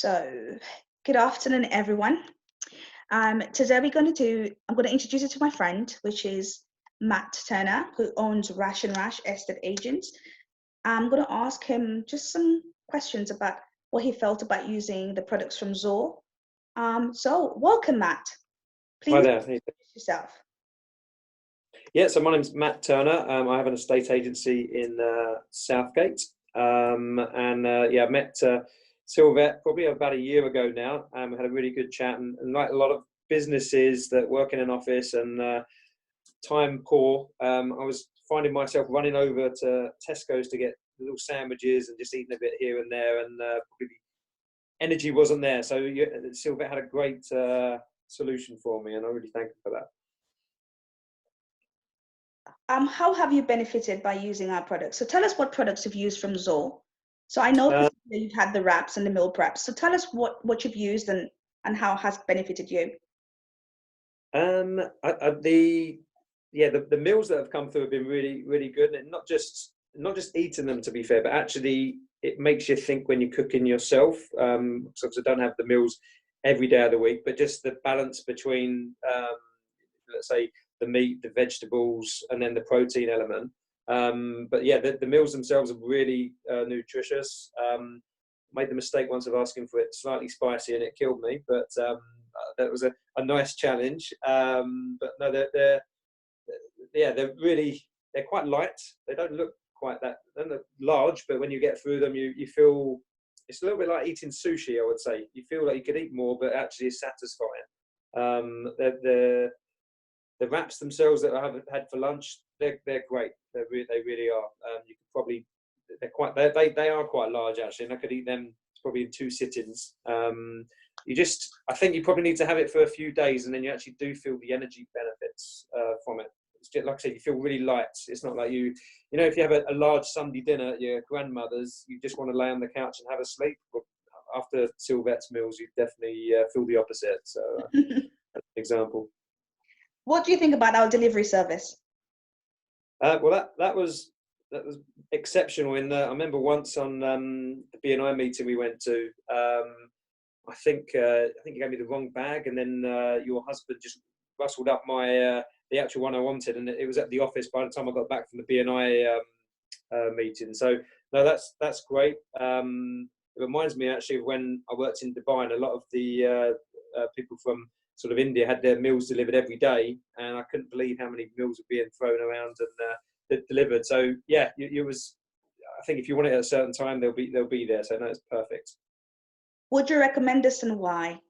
So, good afternoon, everyone. Today I'm going to introduce you to my friend, which is Matt Turner, who owns Rash and Rash Estate Agents. I'm going to ask him just some questions about what he felt about using the products from Zoll. So, welcome, Matt. Hi Please there. introduce yourself. Yeah, so my name's Matt Turner. I have an estate agency in Southgate. I met Sylvette probably about a year ago now. We had a really good chat, and like a lot of businesses that work in an office and time poor, I was finding myself running over to Tesco's to get little sandwiches and just eating a bit here and there, and probably the energy wasn't there. So Sylvette had a great solution for me, and I really thank her for that. How have you benefited by using our products? So, tell us what products you've used from Zoll. So, I know that you've had the wraps and the meal preps. So, tell us what you've used and how it has benefited you. The meals that have come through have been really good, and not just eating them, to be fair, but actually it makes you think when you're cooking yourself. So I don't have the meals every day of the week, but just the balance between let's say the meat, the vegetables, and then the protein element. But yeah, the meals themselves are really nutritious. Made the mistake once of asking for it slightly spicy, and it killed me. But that was a nice challenge. But no, they're quite light. They don't look quite that, they don't look large, but when you get through them, you feel it's a little bit like eating sushi. I would say you feel like you could eat more, but actually it's satisfying. The wraps themselves that I have had for lunch, they're great. They really are. You could probably they are quite large actually, and I could eat them probably in 2 sittings. I think you probably need to have it for a few days, and then you actually do feel the energy benefits from it. It's just, like I said, you feel really light. It's not like if you have a large Sunday dinner at your grandmother's, you just want to lay on the couch and have a sleep. But after Sylvette's meals, you definitely feel the opposite. So that's an example. What do you think about our delivery service? Well, that was exceptional. I remember once on the BNI meeting we went to. I think you gave me the wrong bag, and then your husband just rustled up the actual one I wanted, and it was at the office by the time I got back from the BNI meeting. So no, that's great. It reminds me actually of when I worked in Dubai, and a lot of the people from sort of India had their meals delivered every day, and I couldn't believe how many meals were being thrown around and delivered. So yeah, I think if you want it at a certain time, they'll be there. So no, it's perfect. Would you recommend this, and why?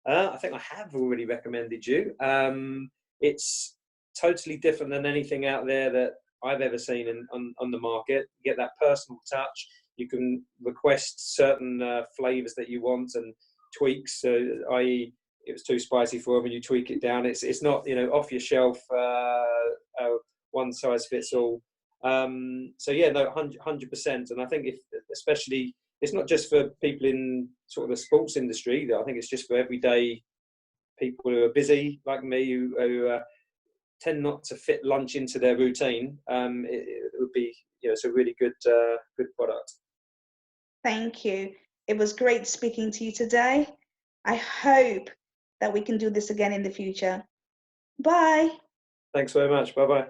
I think I have already recommended you. It's totally different than anything out there that I've ever seen on the market. You get that personal touch. You can request certain flavors that you want and tweaks. So, i.e., it was too spicy for them, and you tweak it down. It's not off your shelf, one size fits all. So yeah, no, 100%. And I think especially it's not just for people in sort of the sports industry. I think it's just for everyday people who are busy like me, who tend not to fit lunch into their routine. It would be it's a really good product. Thank you. It was great speaking to you today. I hope that we can do this again in the future. Bye. Thanks very much. Bye-bye.